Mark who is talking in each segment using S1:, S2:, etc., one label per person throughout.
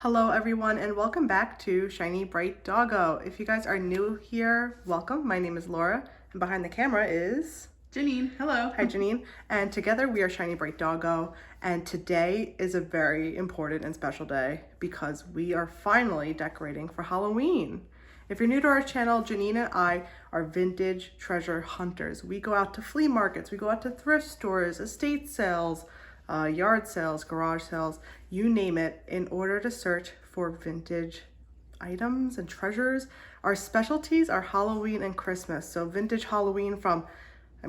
S1: Hello everyone and welcome back to Shiny Bright Doggo. If you guys are new here, welcome. My name is Laura and behind the camera is
S2: Janine. Hello.
S1: Hi Janine. And together we are Shiny Bright Doggo, and today is a very important and special day because we are finally decorating for Halloween. If you're new to our channel, Janine and I are vintage treasure hunters. We go out to flea markets, we go out to thrift stores, estate sales, yard sales, garage sales, you name it, in order to search for vintage items and treasures. Our specialties are Halloween and Christmas. So vintage Halloween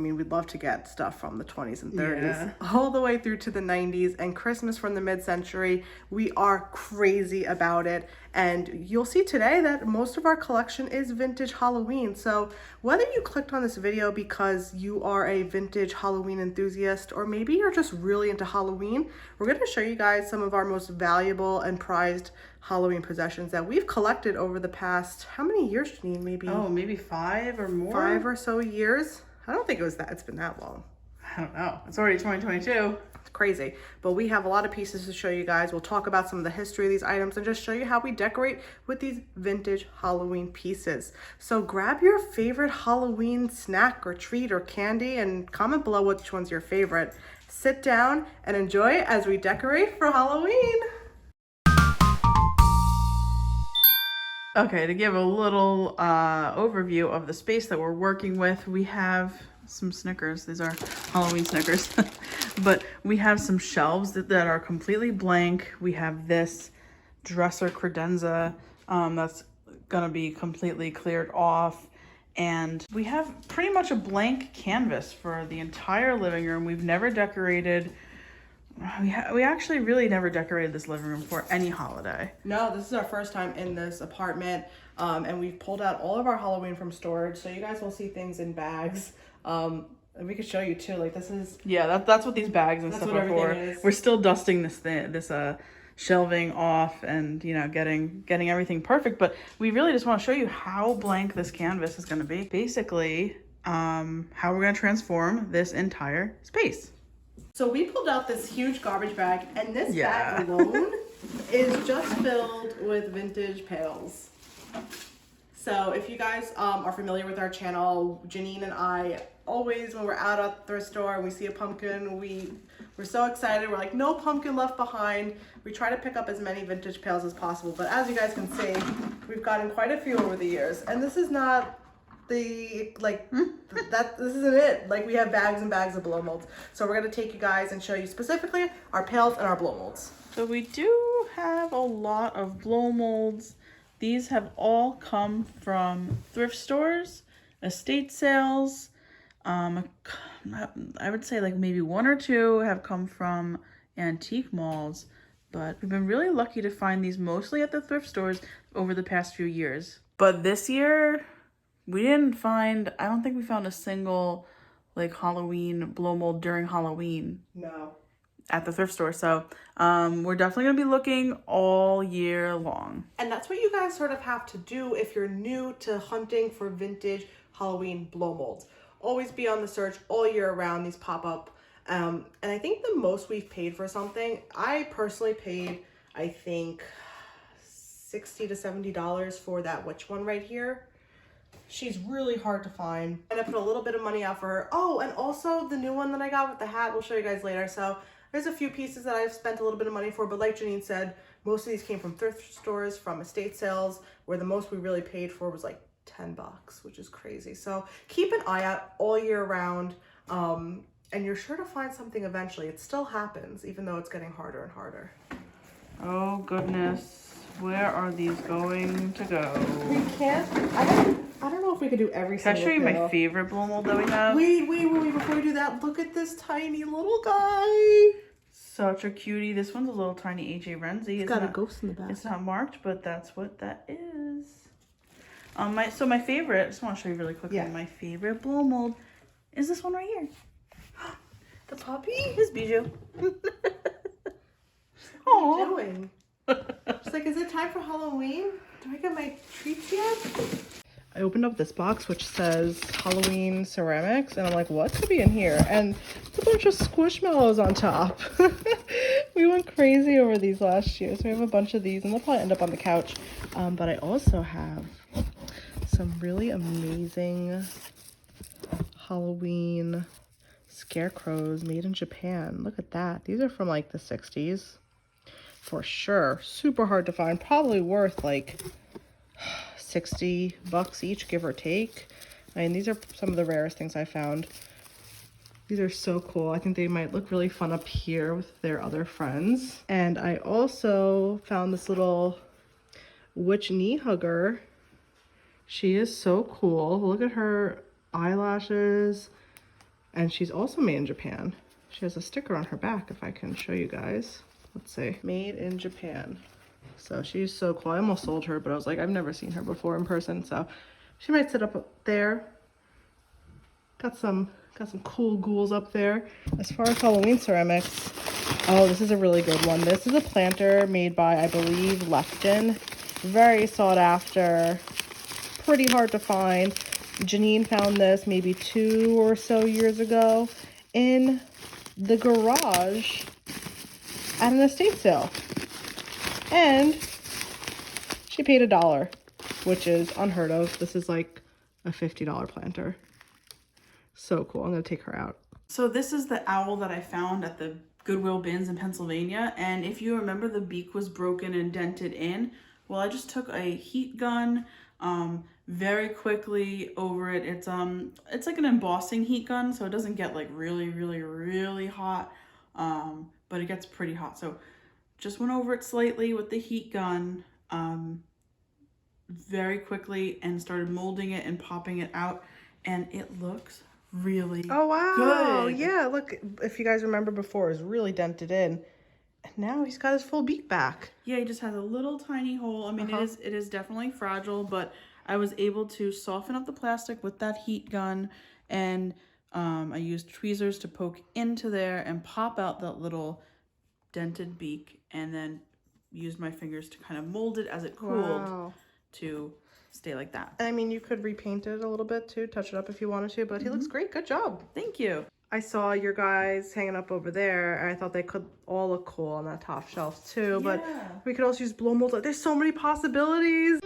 S1: we'd love to get stuff from the 20s and 30s all the way through to the 90s, and Christmas from the mid-century. We are crazy about it, and you'll see today that most of our collection is vintage Halloween. So whether you clicked on this video because you are a vintage Halloween enthusiast, or maybe you're just really into Halloween, we're going to show you guys some of our most valuable and prized Halloween possessions that we've collected over the past, how many years, Janine?
S2: Maybe 5 or more.
S1: 5 or so years. I don't think it's been that long.
S2: I don't know. It's already 2022.
S1: It's crazy. But we have a lot of pieces to show you guys. We'll talk about some of the history of these items and just show you how we decorate with these vintage Halloween pieces. So grab your favorite Halloween snack or treat or candy and comment below which one's your favorite. Sit down and enjoy as we decorate for Halloween.
S2: Okay, to give a little overview of the space that we're working with, we have some Snickers. These are Halloween Snickers. But we have some shelves that are completely blank. We have this dresser credenza that's gonna be completely cleared off. And we have pretty much a blank canvas for the entire living room. We've never decorated. We actually really never decorated this living room for any holiday.
S1: No, this is our first time in this apartment, and we've pulled out all of our Halloween from storage, so you guys will see things in bags. And we could show you too. Like this is
S2: that's what these bags and stuff are for.
S1: Is.
S2: We're still dusting this shelving off and getting everything perfect. But we really just want to show you how blank this canvas is going to be. Basically, how we're going to transform this entire space.
S1: So we pulled out this huge garbage bag, and this bag alone is just filled with vintage pails. So if you guys are familiar with our channel, Janine and I always, when we're out at the thrift store and we see a pumpkin, we're so excited. We're like, no pumpkin left behind. We try to pick up as many vintage pails as possible. But as you guys can see, we've gotten quite a few over the years. And this is not this isn't it. Like, we have bags and bags of blow molds. So we're gonna take you guys and show you specifically our pails and our blow molds.
S2: So we do have a lot of blow molds. These have all come from thrift stores, estate sales. I would say like maybe 1 or 2 have come from antique malls, but we've been really lucky to find these mostly at the thrift stores over the past few years. But this year, I don't think we found a single like Halloween blow mold during Halloween.
S1: No.
S2: At the thrift store. So we're definitely going to be looking all year long.
S1: And that's what you guys sort of have to do if you're new to hunting for vintage Halloween blow molds. Always be on the search all year round. These pop up. And I think the most we've paid for something, I personally paid, I think, $60 to $70 for that witch one right here. She's really hard to find. And I put a little bit of money out for her. Oh, and also the new one that I got with the hat, we'll show you guys later. So there's a few pieces that I've spent a little bit of money for, but like Janine said, most of these came from thrift stores, from estate sales, where the most we really paid for was like $10, which is crazy. So keep an eye out all year round, and you're sure to find something eventually. It still happens, even though it's getting harder and harder.
S2: Oh goodness. Where are these going to go?
S1: We can't. I don't know if we could do every single
S2: Can I show you
S1: pail.
S2: my favorite blow mold that we have?
S1: Wait, before we do that, look at this tiny little guy.
S2: Such a cutie. This one's a little tiny AJ Renzi.
S1: It's got a ghost in the back.
S2: It's not marked, but that's what that is. My favorite, I just want to show you really quickly, my favorite blow mold is this one right here.
S1: The puppy?
S2: His Bijou.
S1: What are you doing? She's like, is it time for Halloween? Do I get my treats yet? I opened up this box which says Halloween ceramics, and I'm like, what could be in here? And it's a bunch of squishmallows on top. We went crazy over these last year, so we have a bunch of these, and they'll probably end up on the couch. But I also have some really amazing Halloween scarecrows made in Japan. Look at that. These are from like the 60s for sure. Super hard to find. Probably worth like $60 each, give or take. I mean, these are some of the rarest things I found. These are so cool. I think they might look really fun up here with their other friends. And I also found this little witch knee hugger. She is so cool. Look at her eyelashes. And she's also made in Japan. She has a sticker on her back, if I can show you guys. Let's see. Made in Japan. So she's so cool. I almost sold her, but I was like, I've never seen her before in person. So she might sit up there. Got some cool ghouls up there. As far as Halloween ceramics, oh, this is a really good one. This is a planter made by, I believe, Lefton. Very sought after, pretty hard to find. Janine found this maybe 2 or so years ago in the garage at an estate sale. And she paid $1, which is unheard of. This is like a $50 planter. So cool. I'm going to take her out.
S2: So this is the owl that I found at the Goodwill bins in Pennsylvania. And if you remember, the beak was broken and dented in. Well, I just took a heat gun very quickly over it. It's like an embossing heat gun, so it doesn't get like really hot, but it gets pretty hot. So just went over it slightly with the heat gun very quickly and started molding it and popping it out, and it looks really good.
S1: Yeah, look, if you guys remember before, it was really dented in, and now he's got his full beak back.
S2: Yeah, he just has a little tiny hole. I mean, it is definitely fragile, but I was able to soften up the plastic with that heat gun, and I used tweezers to poke into there and pop out that little dented beak, and then used my fingers to kind of mold it as it cooled to stay like that.
S1: I mean, you could repaint it a little bit too, touch it up if you wanted to, but he looks great. Good job.
S2: Thank you.
S1: I saw your guys hanging up over there, and I thought they could all look cool on that top shelf too, but we could also use blow molds. There's so many possibilities.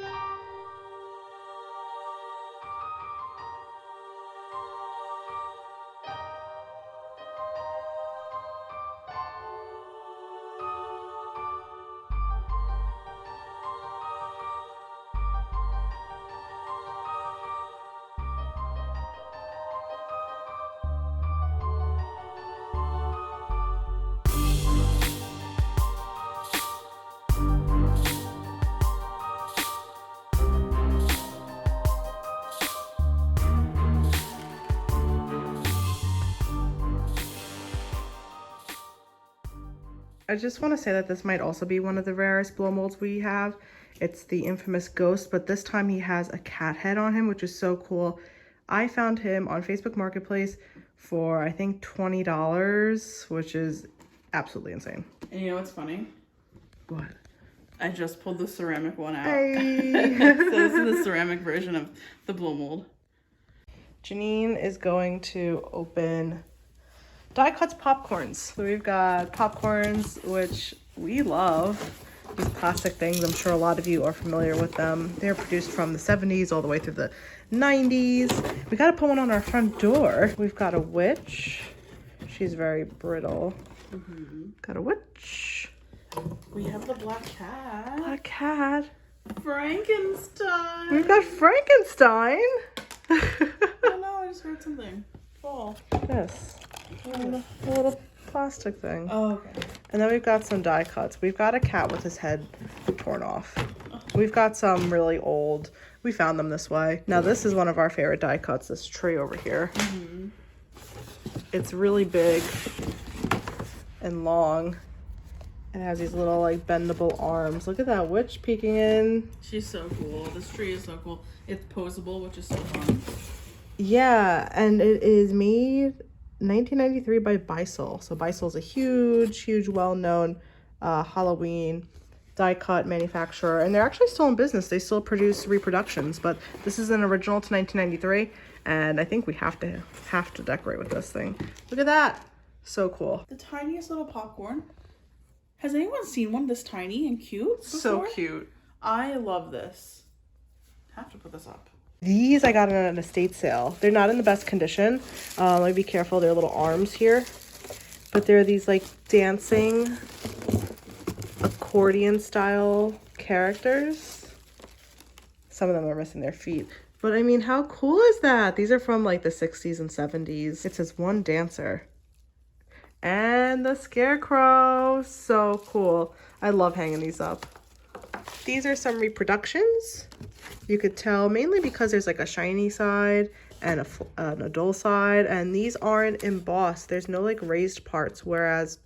S1: I just want to say that this might also be one of the rarest blow molds we have. It's the infamous Ghost, but this time he has a cat head on him, which is so cool. I found him on Facebook Marketplace for, I think, $20, which is absolutely insane.
S2: And you know what's funny?
S1: What?
S2: I just pulled the ceramic one out.
S1: Hey.
S2: So this is the ceramic version of the blow mold.
S1: Janine is going to open Die Cuts popcorns. So we've got popcorns, which we love. These plastic things, I'm sure a lot of you are familiar with them. They're produced from the 70s all the way through the 90s. We gotta put one on our front door. We've got a witch. She's very brittle. Got a witch.
S2: We have the black cat.
S1: Black cat.
S2: Frankenstein.
S1: We've got Frankenstein.
S2: Oh no, I just heard something fall.
S1: Yes. A little plastic thing.
S2: Oh, okay.
S1: And then we've got some die cuts. We've got a cat with his head torn off. We've got some really old. We found them this way. Now this is one of our favorite die cuts, this tree over here. It's really big and long. It has these little like bendable arms. Look at that witch peeking in.
S2: She's so cool. This tree is so cool. It's posable, which is so fun.
S1: Yeah, and it is made 1993 by Beisel. So Beisel is a huge, well-known Halloween die cut manufacturer, and they're actually still in business. They still produce reproductions, but this is an original to 1993, and I think we have to decorate with this thing. Look at that. So cool.
S2: The tiniest little popcorn. Has anyone seen one this tiny and cute before?
S1: So cute.
S2: I love this. Have to put this up.
S1: These I got in an estate sale. They're not in the best condition. Like, be careful, they're little arms here. But they're these like dancing accordion style characters. Some of them are missing their feet. But I mean, how cool is that? These are from like the 60s and 70s. It says one dancer. And the scarecrow. So cool. I love hanging these up. These are some reproductions. You could tell mainly because there's like a shiny side and a dull side. And these aren't embossed. There's no like raised parts. Whereas,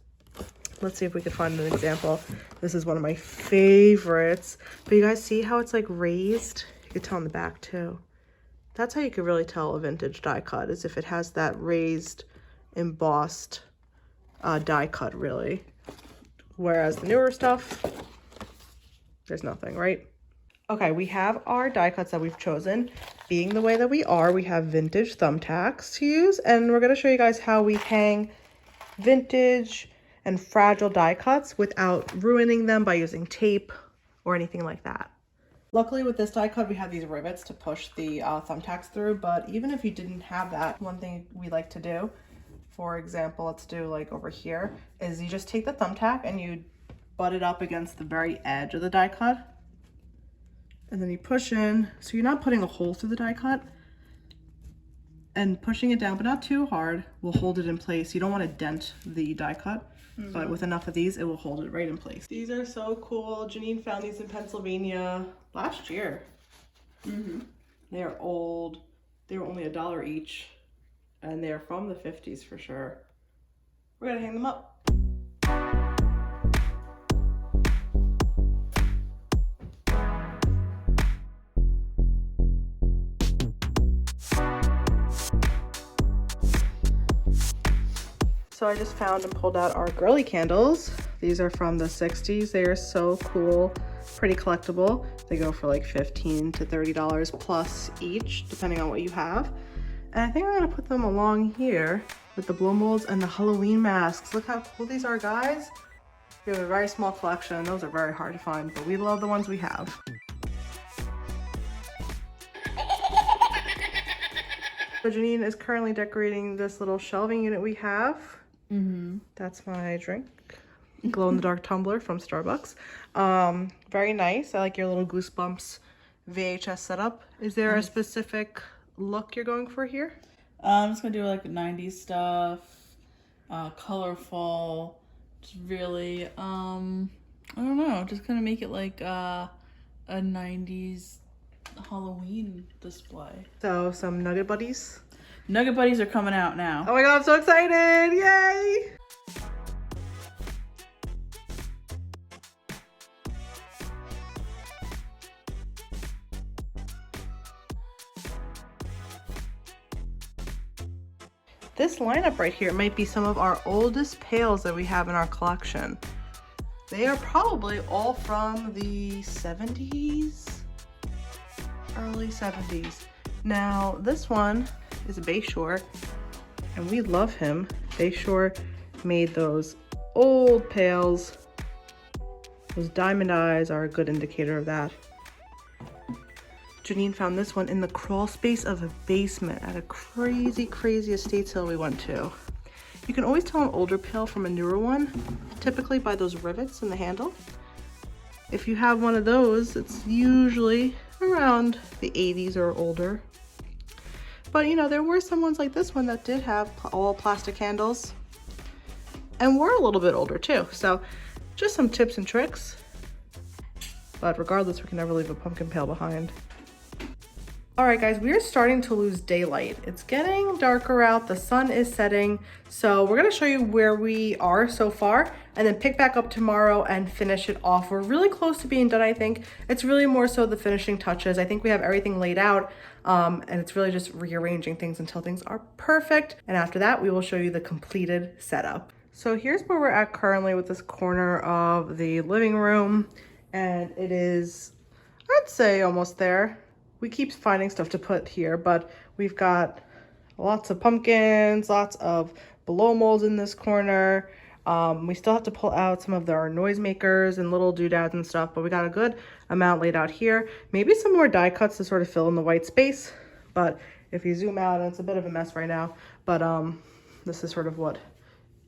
S1: let's see if we can find an example. This is one of my favorites. But you guys see how it's like raised? You could tell on the back too. That's how you can really tell a vintage die cut, is if it has that raised, embossed die cut, really. Whereas the newer stuff, there's nothing, right? Okay, we have our die cuts that we've chosen. Being the way that we are, we have vintage thumbtacks to use, and we're going to show you guys how we hang vintage and fragile die cuts without ruining them by using tape or anything like that. Luckily with this die cut, we have these rivets to push the thumbtacks through, but even if you didn't have that, one thing we like to do, for example, let's do like over here, is you just take the thumbtack and you butt it up against the very edge of the die cut. And then you push in, so you're not putting a hole through the die cut. And pushing it down, but not too hard, will hold it in place. You don't want to dent the die cut, but with enough of these, it will hold it right in place. These are so cool. Janine found these in Pennsylvania last year. They are old. They were only $1 each, and they're from the 50s for sure. We're gonna hang them up. So I just found and pulled out our girly candles. These are from the 60s. They are so cool, pretty collectible. They go for like $15 to $30 plus each, depending on what you have. And I think I'm gonna put them along here with the blow molds and the Halloween masks. Look how cool these are, guys. We have a very small collection. Those are very hard to find, but we love the ones we have. So Janine is currently decorating this little shelving unit we have. That's my drink, glow-in-the-dark tumbler from Starbucks. Very nice. I like your little Goosebumps VHS setup. Is there a specific look you're going for here?
S2: I'm just gonna do like 90s stuff, colorful. Just really, I don't know. Just gonna make it like a 90s Halloween display.
S1: So some Nugget Buddies.
S2: Nugget Buddies are coming out now.
S1: Oh my god, I'm so excited! Yay! This lineup right here might be some of our oldest pails that we have in our collection. They are probably all from the 70s, early 70s. Now, this one is a Bayshore, and we love him. Bayshore made those old pails. Those diamond eyes are a good indicator of that. Janine found this one in the crawl space of a basement at a crazy, crazy estate sale we went to. You can always tell an older pail from a newer one, typically by those rivets in the handle. If you have one of those, it's usually around the 80s or older. But you know, there were some ones like this one that did have all plastic handles and were a little bit older too. So just some tips and tricks. But regardless, we can never leave a pumpkin pail behind. All right, guys, we are starting to lose daylight. It's getting darker out, the sun is setting. So we're gonna show you where we are so far and then pick back up tomorrow and finish it off. We're really close to being done, I think. It's really more so the finishing touches. I think we have everything laid out and it's really just rearranging things until things are perfect. And after that, we will show you the completed setup. So here's where we're at currently with this corner of the living room. And it is, I'd say, almost there. We keep finding stuff to put here, but we've got lots of pumpkins, lots of blow molds in this corner. We still have to pull out some of our noisemakers and little doodads and stuff, but we got a good amount laid out here. Maybe some more die cuts to sort of fill in the white space, but if you zoom out, and it's a bit of a mess right now, but this is sort of what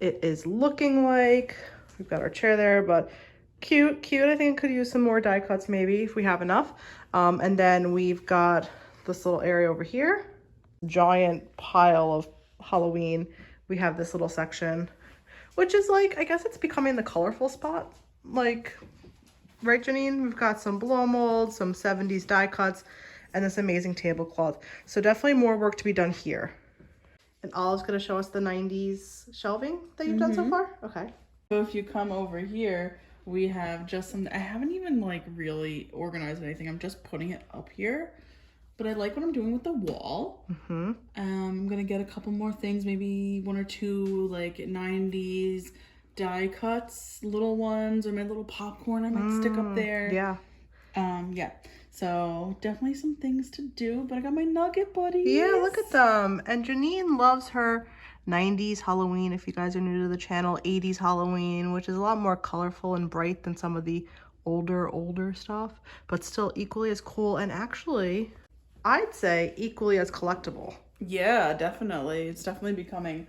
S1: it is looking like. We've got our chair there, but cute. I think it could use some more die cuts maybe if we have enough. And then we've got this little area over here, giant pile of Halloween. We have this little section, which is like, I guess it's becoming the colorful spot. Like, right, Janine? We've got some blow molds, some 70s die cuts, and this amazing tablecloth. So definitely more work to be done here. And Olive's gonna show us the 90s shelving that you've done so far? Okay.
S2: So if you come over here, we have just some, I haven't even like really organized anything. I'm just putting it up here. But I like what I'm doing with the wall. I'm gonna get a couple more things, maybe one or two like 90s die cuts, little ones, or my little popcorn I might stick up there.
S1: Yeah.
S2: Yeah. So definitely some things to do, but I got my nugget buddies.
S1: Yeah, look at them. And Janine loves her 90s Halloween. If you guys are new to the channel, 80s Halloween, which is a lot more colorful and bright than some of the older stuff, but still equally as cool, and actually I'd say equally as collectible.
S2: Yeah, definitely. It's definitely becoming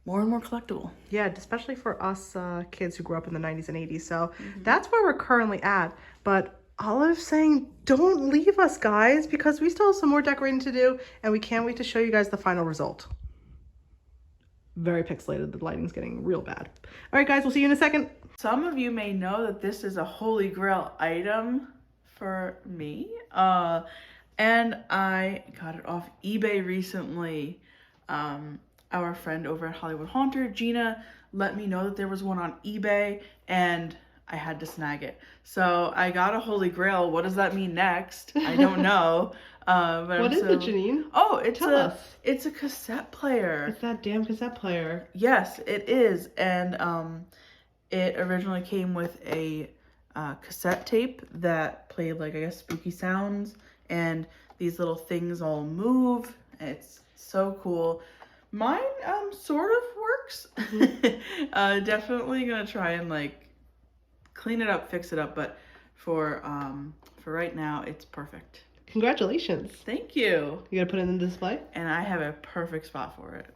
S2: more and more collectible.
S1: Yeah, especially for us kids who grew up in the 90s and 80s. So that's where we're currently at. But Olive's saying, don't leave us, guys, because we still have some more decorating to do, and we can't wait to show you guys the final result. Very pixelated. The lighting's getting real bad. All right, guys, we'll see you in a second.
S2: Some of you may know that this is a holy grail item for me. And I got it off eBay recently. Our friend over at Hollywood Haunter, Gina, let me know that there was one on eBay, and I had to snag it. So I got a holy grail. What does that mean next? I don't know. But
S1: What is it, Janine?
S2: Oh,
S1: Tell us.
S2: It's a cassette player.
S1: It's that damn cassette player.
S2: Yes, it is. And it originally came with a cassette tape that played, like, I guess, spooky sounds, and these little things all move. It's so cool. Mine sort of works. Definitely gonna try and like clean it up, fix it up, but for right now it's perfect.
S1: Congratulations.
S2: Thank you.
S1: You gotta put it in the display?
S2: And I have a perfect spot for it.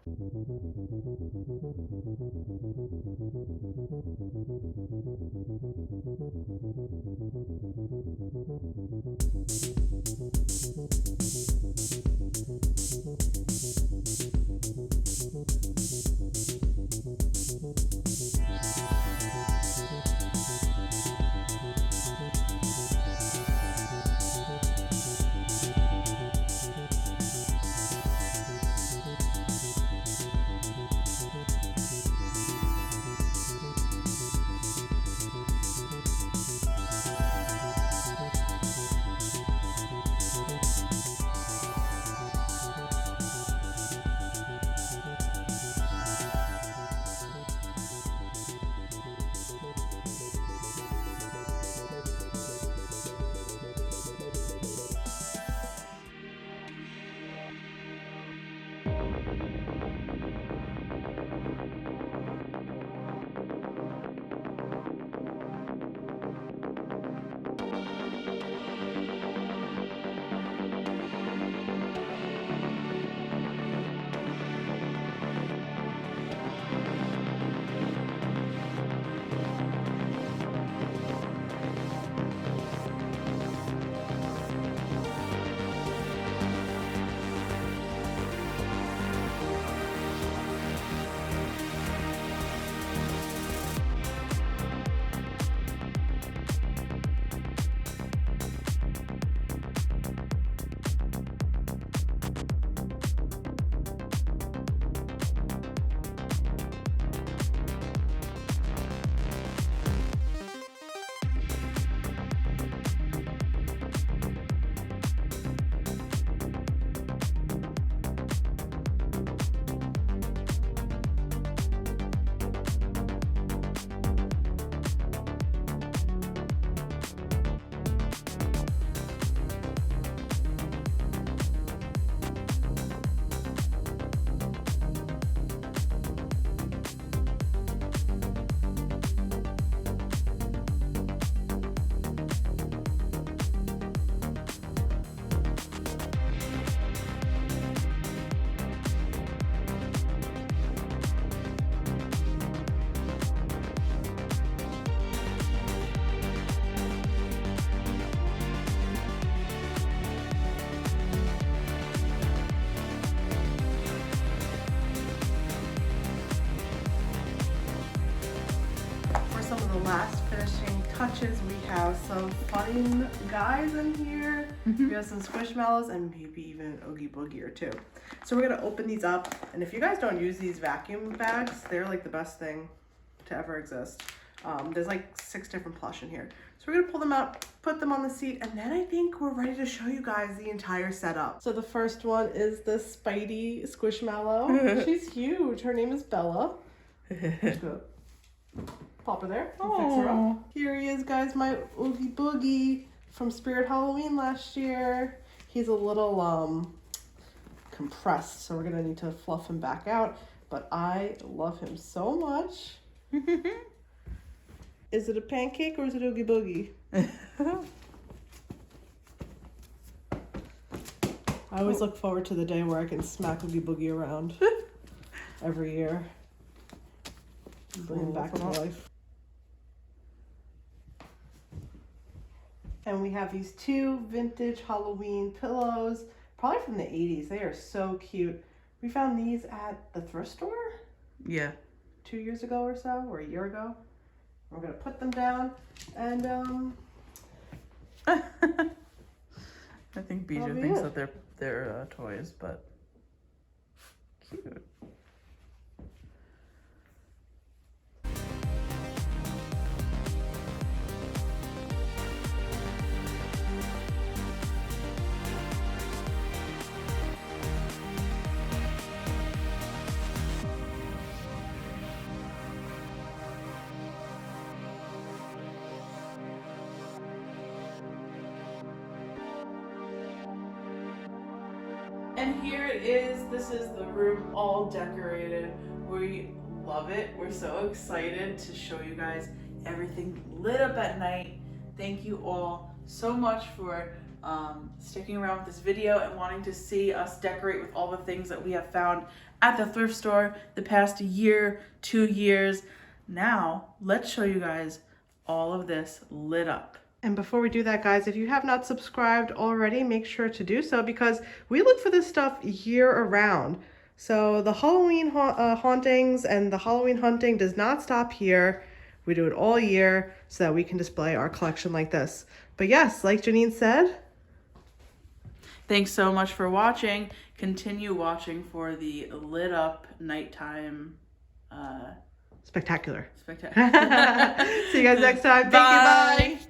S1: pouches, we have some fun guys in here. We have some Squishmallows and maybe even an Oogie Boogie or two. So we're gonna open these up, and if you guys don't use these vacuum bags, they're like the best thing to ever exist. There's like 6 different plush in here. So we're gonna pull them out, put them on the seat, and then I think we're ready to show you guys the entire setup. So the first one is the Spidey Squishmallow. She's huge. Her name is Bella. Pop her there. Fix her up. Here he is, guys, my Oogie Boogie from Spirit Halloween last year. He's a little compressed, so we're gonna need to fluff him back out. But I love him so much. Is it a pancake or is it Oogie Boogie? I always look forward to the day where I can smack Oogie Boogie around every year. And bring him back to life. And we have these 2 vintage Halloween pillows, probably from the 80s. They are so cute. We found these at the thrift store?
S2: Yeah.
S1: 2 years ago or so, or a year ago. We're gonna put them down, and
S2: I think Bijou thinks that they're toys, but cute. And here it is. This is the room all decorated. We love it. We're so excited to show you guys everything lit up at night. Thank you all so much for sticking around with this video and wanting to see us decorate with all the things that we have found at the thrift store the past year, 2 years. Now, let's show you guys all of this lit up.
S1: And before we do that, guys, if you have not subscribed already, make sure to do so, because we look for this stuff year around. So the Halloween hauntings and the Halloween hunting does not stop here. We do it all year so that we can display our collection like this. But yes, like Janine said,
S2: thanks so much for watching. Continue watching for the lit up nighttime
S1: spectacular.
S2: spectacular.
S1: See you guys next time.
S2: Bye.
S1: Thank you. Bye.